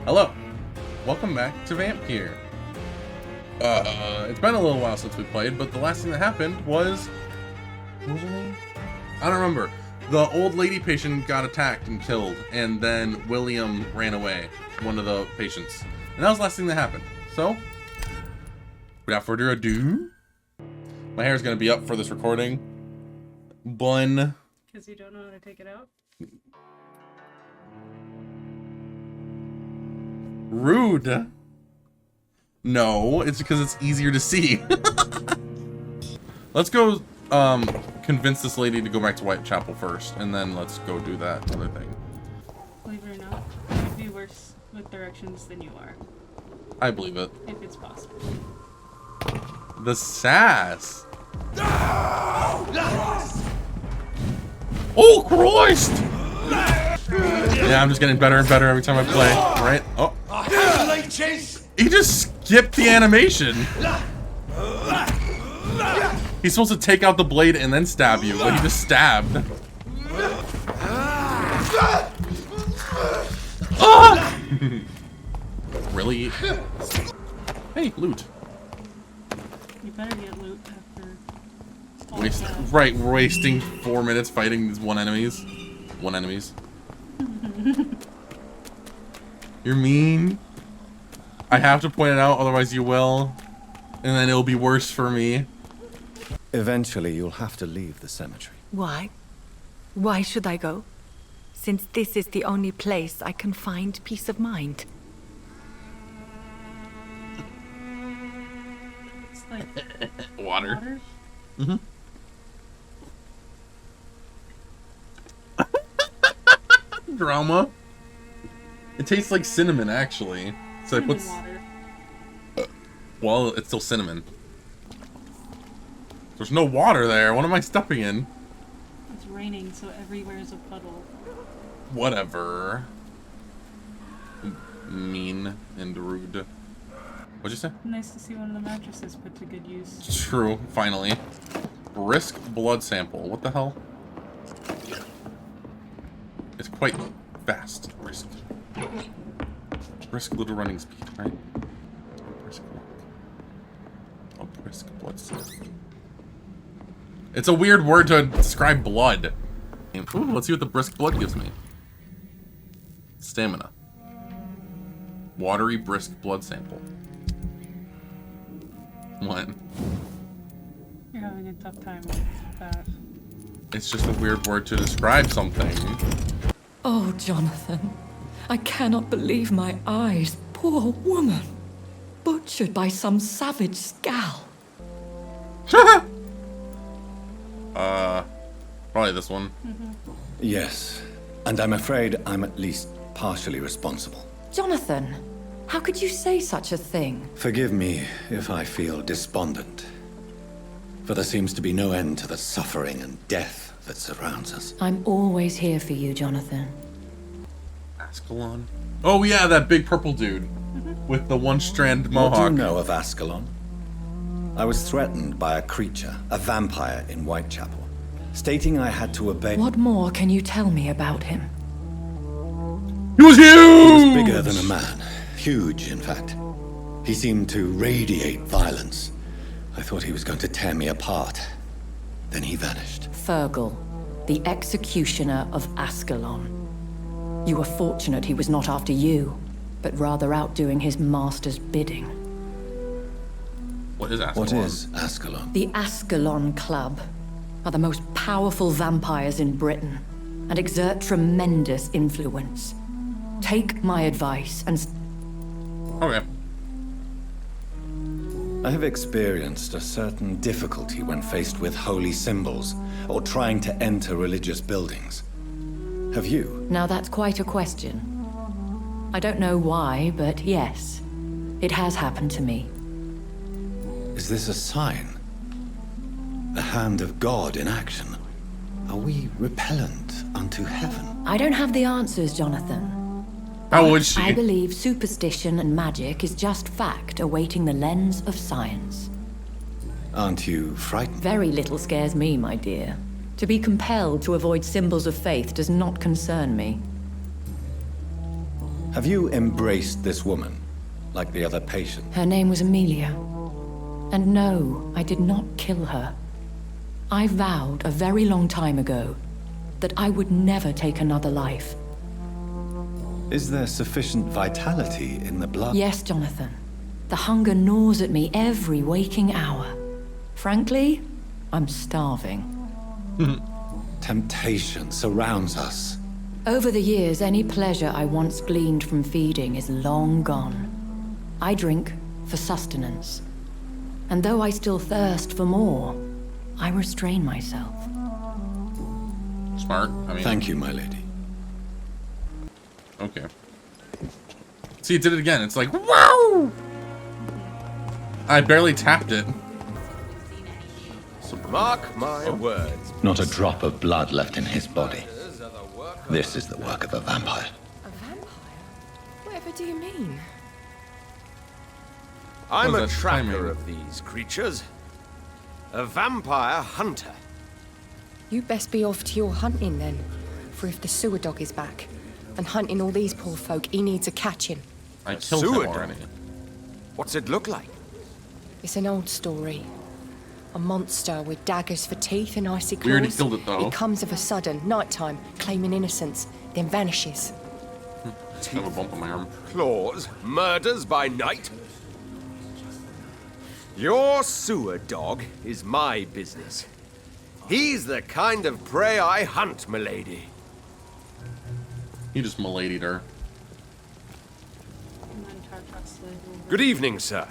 Hello, welcome back to Vampyr. It's been a little while since we played, but the last thing that happened was... What was her name? I don't remember. The old lady patient got attacked and killed, and then William ran away, one of the patients. And that was the last thing that happened. So, without further ado, my hair is going to be up for this recording. Bun. Because you don't know how to take it out? Rude. No, it's because it's easier to see. Let's go convince this lady to go back to Whitechapel first, and then let's go do that other thing. Believe it or not, you'd be worse with directions than you are. I believe it. If it's possible. The sass. Oh, Christ! Yeah, I'm just getting better and better every time I play, right? Oh. He just skipped the animation. He's supposed to take out the blade and then stab you, but he just stabbed. Ah! Really? Hey, loot. You better get loot after all We're wasting 4 minutes fighting these one enemies. You're mean. I have to point it out, otherwise you will. And then it'll be worse for me. Eventually, you'll have to leave the cemetery. Why? Why should I go? Since this is the only place I can find peace of mind. It's like Water. Drama. It tastes like cinnamon, actually. So I put. Water. Well, it's still cinnamon. There's no water there. What am I stepping in? It's raining, so everywhere is a puddle. Whatever. Mean and rude. What'd you say? Nice to see one of the mattresses put to good use. True, finally. Brisk blood sample. What the hell? It's quite fast. Brisk. Brisk little running speed, right? Brisk walk. Oh, brisk blood sample. It's a weird word to describe blood. Ooh, let's see what the brisk blood gives me. Stamina. Watery brisk blood sample. What? You're having a tough time with that. It's just a weird word to describe something. Oh, Jonathan. I cannot believe my eyes. Poor woman. Butchered by some savage scowl. Probably this one. Yes, and I'm afraid I'm at least partially responsible. Jonathan, how could you say such a thing? Forgive me if I feel despondent, for there seems to be no end to the suffering and death that surrounds us. I'm always here for you, Jonathan. Ascalon. Oh yeah, that big purple dude with the one-strand mohawk. What do you know of Ascalon? I was threatened by a creature, a vampire in Whitechapel, stating I had to obey. What more can you tell me about him? He was huge! He was bigger than a man. Huge, in fact. He seemed to radiate violence. I thought he was going to tear me apart. Then he vanished. Fergal, the executioner of Ascalon. You were fortunate he was not after you, but rather out doing his master's bidding. What is Ascalon? What is Ascalon? The Ascalon Club are the most powerful vampires in Britain and exert tremendous influence. Take my advice and... Okay. I have experienced a certain difficulty when faced with holy symbols or trying to enter religious buildings. Have you? Now that's quite a question. I don't know why, but yes, it has happened to me. Is this a sign? The hand of God in action? Are we repellent unto heaven? I don't have the answers, Jonathan. How would she? I believe superstition and magic is just fact awaiting the lens of science. Aren't you frightened? Very little scares me, my dear. To be compelled to avoid symbols of faith does not concern me. Have you embraced this woman, like the other patient? Her name was Amelia. And no, I did not kill her. I vowed a very long time ago that I would never take another life. Is there sufficient vitality in the blood? Yes, Jonathan. The hunger gnaws at me every waking hour. Frankly, I'm starving. Temptation surrounds us. Over the years, any pleasure I once gleaned from feeding is long gone. I drink for sustenance. And though I still thirst for more, I restrain myself. Smart. I mean, Thank you, my lady. okay. See, it did it again. It's like, wow! I barely tapped it. Mark my words. Not a drop of blood left in his body. This is the work of a vampire. A vampire? Whatever do you mean? I'm What a was that tracker timing? of these creatures. A vampire hunter. You best be off to your hunting then. For if the sewer dog is back and hunting all these poor folk, he needs a catching. I killed him Sewer already. What's it look like? It's an old story. A monster with daggers for teeth and icy claws. We already killed it, though. He comes of a sudden, nighttime, claiming innocence, then vanishes. I have a bump on my arm. Claws, murders by night. Your sewer dog is my business. He's the kind of prey I hunt, milady. He just miladied her. Good evening, sir.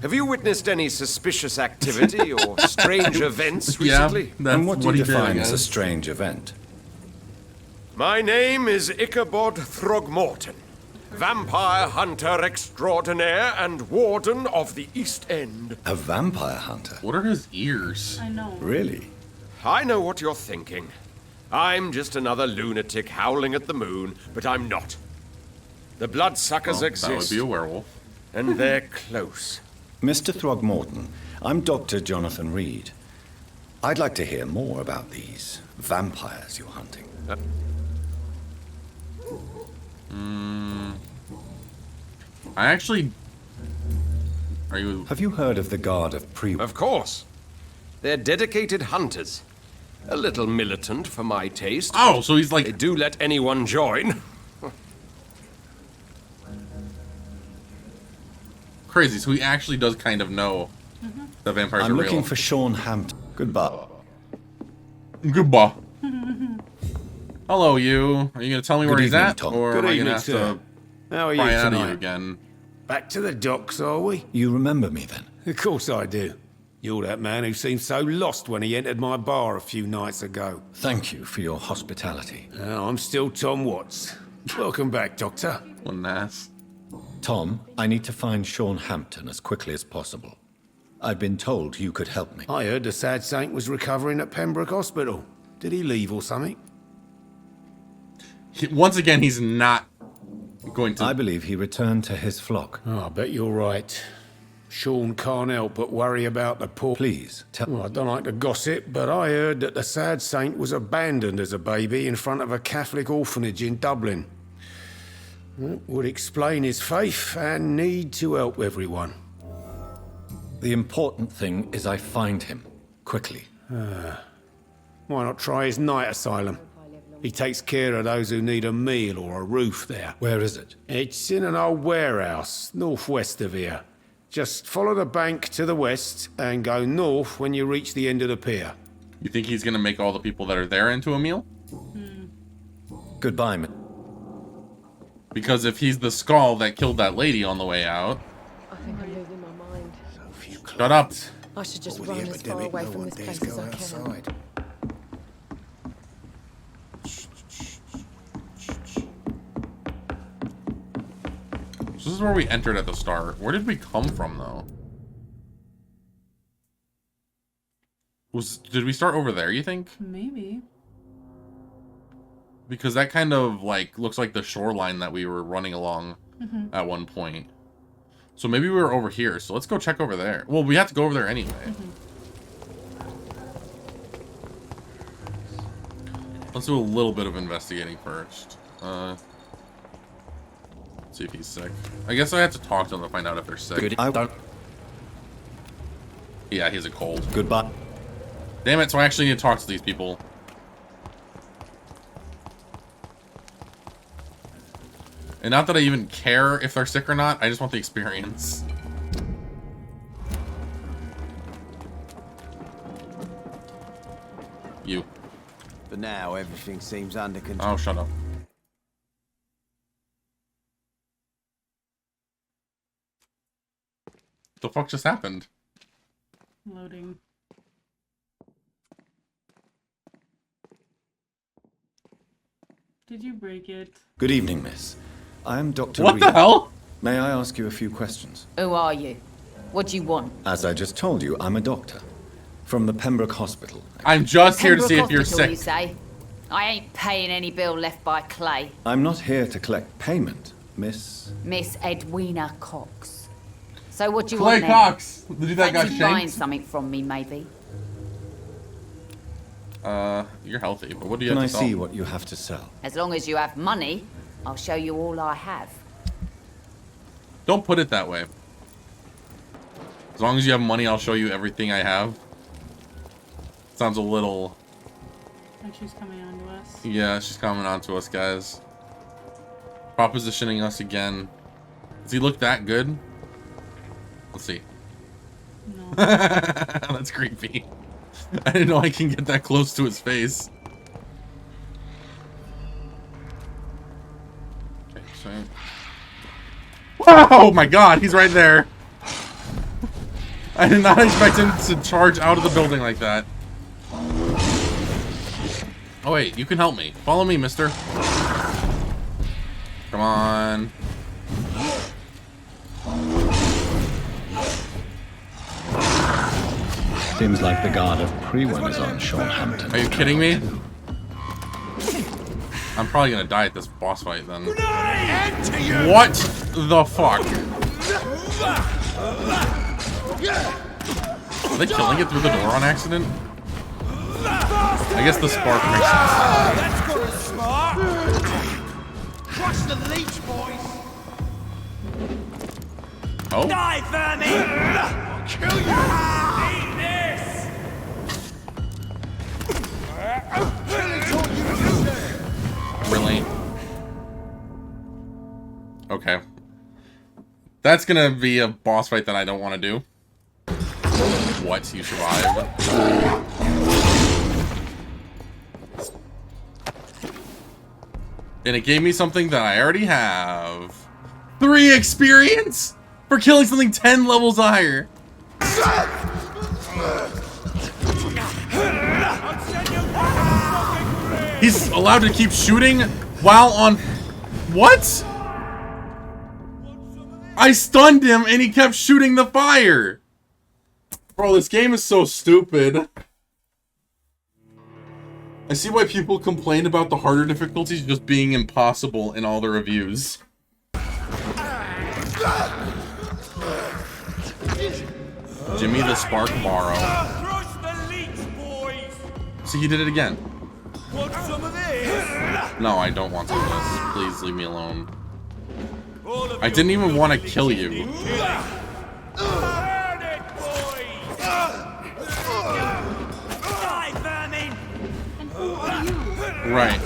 Have you witnessed any suspicious activity or strange events recently? That's And what do you he did, define I as a guess. strange event? My name is Ichabod Throgmorton, vampire hunter extraordinaire and warden of the East End. A vampire hunter? What are his ears? I know. Really? I know what you're thinking. I'm just another lunatic howling at the moon, but I'm not. The bloodsuckers Well, exist, that would be a werewolf. and they're close. Mr. Throgmorton, I'm Dr. Jonathan Reid. I'd like to hear more about these vampires you're hunting. I actually... Are you... Have you heard of the Guard of Pre... Of course. They're dedicated hunters. A little militant for my taste. Oh, so he's They like... do let anyone join. Crazy, so he actually does kind of know that vampires I'm are looking real. for Sean Hampton. Goodbye. Goodbye. Hello, you. Are you gonna tell me where Good he's evening, at? Tom. Or Good am I evening, gonna have sir. to How are you pry out of you tonight? again? Back to the docks, are we? You remember me then? Of course I do. You're that man who seemed so lost when he entered my bar a few nights ago. Thank you for your hospitality. I'm still Tom Watts. Welcome back, Doctor. What an ass. Tom, I need to find Sean Hampton as quickly as possible. I've been told you could help me. I heard the sad saint was recovering at Pembroke Hospital. Did he leave or something? Once again, he's not going to... I believe he returned to his flock. Oh, I bet you're right. Sean can't help but worry about the poor... Please, tell... Well, I don't like to gossip, but I heard that the sad saint was abandoned as a baby in front of a Catholic orphanage in Dublin. That would explain his faith and need to help everyone. The important thing is I find him. Quickly. Why not try his night asylum? He takes care of those who need a meal or a roof there. Where is it? It's in an old warehouse, northwest of here. Just follow the bank to the west and go north when you reach the end of the pier. You think he's gonna make all the people that are there into a meal? Goodbye, Because if he's the skull that killed that lady on the way out... I think I'm losing my mind. Shut up! I should just run as far away from this place as I can. So this is where we entered at the start. Where did we come from, though? Did we start over there, you think? Maybe. Because that kind of, like, looks like the shoreline that we were running along at one point. So maybe we were over here. So let's go check over there. Well, we have to go over there anyway. Let's do a little bit of investigating first. See if he's sick. I guess I have to talk to them to find out if they're sick. Good. I don't. Yeah, he has a cold. Goodbye. Damn it, so I actually need to talk to these people. And not that I even care if they're sick or not, I just want the experience. You. For now, everything seems under control. Oh, shut up. What the fuck just happened? Loading. Did you break it? Good evening, miss. I am Dr. What Reid. the hell? May I ask you a few questions? Who are you? What do you want? As I just told you, I'm a doctor. From the Pembroke Hospital. I'm just here to see if Pembroke you're Hospital, sick. you say? I ain't paying any bill left by Clay. I'm not here to collect payment, miss. Miss Edwina Cox. So what do you Clay want Cox! The dude that got Fancy buying shanked? something from me, maybe? You're healthy, but what do you Can I have to see sell? what you have to sell? As long as you have money, I'll show you all I have. Don't put it that way. As long as you have money, I'll show you everything I have. Sounds a little... Like she's coming on to us. Yeah, she's coming on to us, guys. Propositioning us again. Does he look that good? Let's see. No. That's creepy. I didn't know I can get that close to his face. Okay, so... Oh my god, he's right there. I did not expect him to charge out of the building like that. Oh wait, you can help me. Follow me, mister. Come on. Seems like the guard of Pre-One is on Sean Hampton. Are you kidding me? I'm probably gonna die at this boss fight then. What the fuck? Are they killing it through the door on accident? I guess the spark makes sense. That's got us smart. Crush the leech, boys. Oh? Die, vermin! I'll kill you! Eat this! Really? Okay. That's gonna be a boss fight that I don't want to do. What? You survived? And it gave me something that I already have. 3 experience for killing something 10 levels higher. He's allowed to keep shooting while on... What? I stunned him and he kept shooting the fire. Bro, this game is so stupid. I see why people complain about the harder difficulties just being impossible in all the reviews. Jimmy the Spark Borrow. Crush the leech, boys! See, he did it again. Want some of this? No, I don't want some of this. Please leave me alone. All of I didn't even want to kill you. Burn it, boys! Die, vermin! And who are you? Right.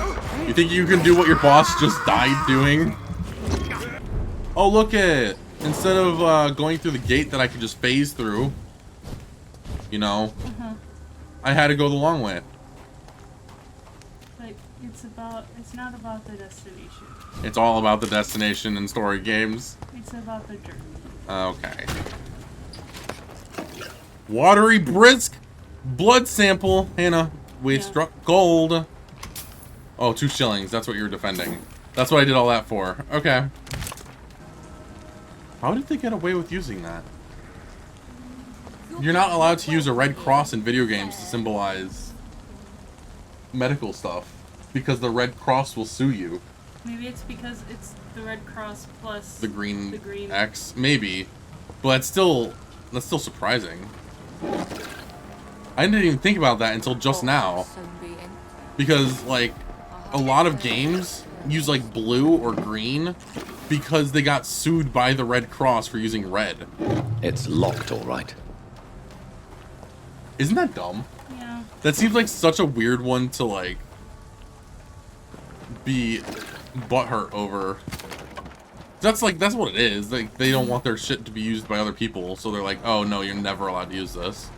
You think you can do what your boss just died doing? Oh, look at... Instead of going through the gate that I could just phase through, you know, I had to go the long way. But it's not about the destination. It's all about the destination in story games. It's about the journey. Okay. Watery brisk blood sample and a we struck gold. Oh, 2 shillings. That's what you were defending. That's what I did all that for. Okay. How did they get away with using that? You're not allowed to use a red cross in video games to symbolize medical stuff because the red cross will sue you. Maybe it's because it's the Red Cross plus The green green X, maybe, but that's still surprising. I didn't even think about that until just now. because like a lot of games use like blue or green because they got sued by the Red Cross for using red. It's locked, all right. Isn't that dumb? Yeah. That seems like such a weird one to like be butthurt over. That's what it is. Like they don't want their shit to be used by other people, so they're like, oh no, you're never allowed to use this.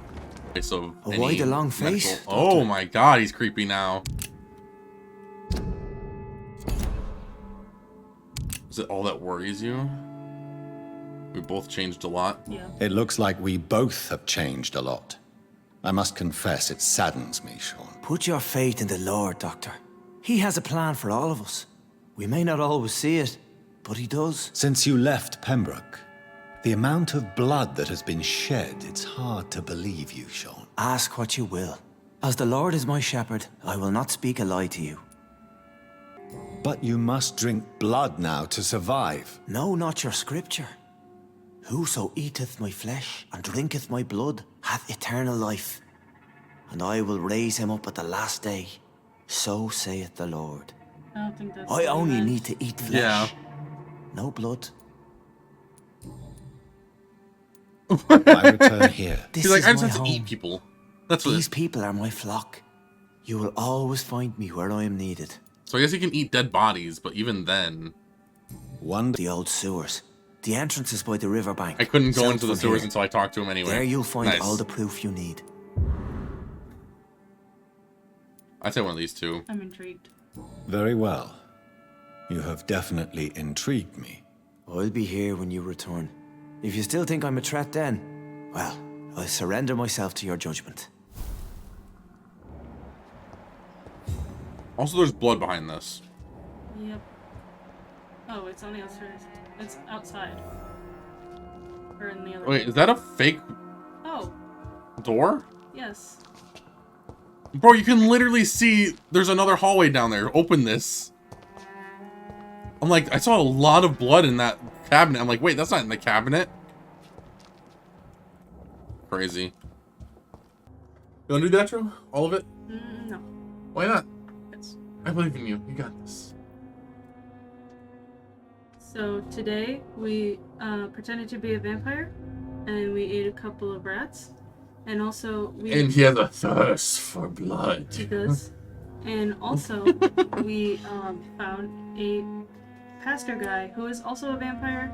Okay, so Why the long face? Oh my god, he's creepy now. Is it all that worries you? We both changed a lot. Yeah. It looks like we both have changed a lot. I must confess, it saddens me, Sean. Put your faith in the Lord, Doctor. He has a plan for all of us. We may not always see it, but he does. Since you left Pembroke, the amount of blood that has been shed, it's hard to believe you, Sean. Ask what you will. As the Lord is my shepherd, I will not speak a lie to you. But you must drink blood now to survive. No, not your scripture. Whoso eateth my flesh and drinketh my blood hath eternal life, and I will raise him up at the last day. So saith the Lord. I don't think that's I only need to eat flesh. Yeah. No blood. I return here. This He's like, is I just my have to home. eat people. That's what These people are my flock. You will always find me where I am needed. So I guess you can eat dead bodies, but even then, The old sewers. The entrance is by the riverbank. I couldn't go South into the from sewers here. until I talked to him anyway. There you'll find Nice. all the proof you need. I'd say one of these two. I'm intrigued. Very well. You have definitely intrigued me. I'll be here when you return. If you still think I'm a threat then, well, I surrender myself to your judgment. Also, there's blood behind this. Yep. Oh, it's on the outskirts. It's outside. Or in the other. Wait, is that a fake Oh, door? yes. Bro, you can literally see there's another hallway down there. Open this. I'm like, I saw a lot of blood in that cabinet. I'm like, wait, that's not in the cabinet. Crazy. You wanna do that, Drew? All of it? No. Why not? It's... I believe in you. You got this. So today we pretended to be a vampire, and we ate a couple of rats, and also we. And he has a thirst for blood. He does. And also we found a pastor guy who is also a vampire,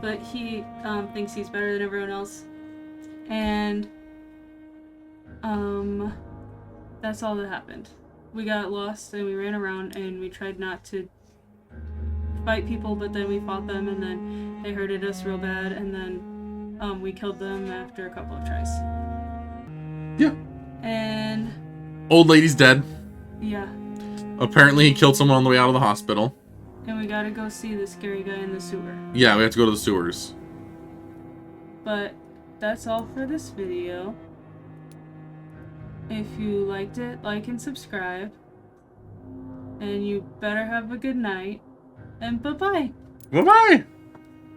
but he thinks he's better than everyone else, and that's all that happened. We got lost and we ran around and we tried not to fight people, but then we fought them and then they hurted us real bad, and then we killed them after a couple of tries. Yeah. And Old lady's dead. yeah, Apparently he killed someone on the way out of the hospital. and we gotta go see the scary guy in the sewer. Yeah, we have to go to the sewers. But that's all for this video. If you liked it, like and subscribe. And you better have a good night. And bye-bye. Bye-bye!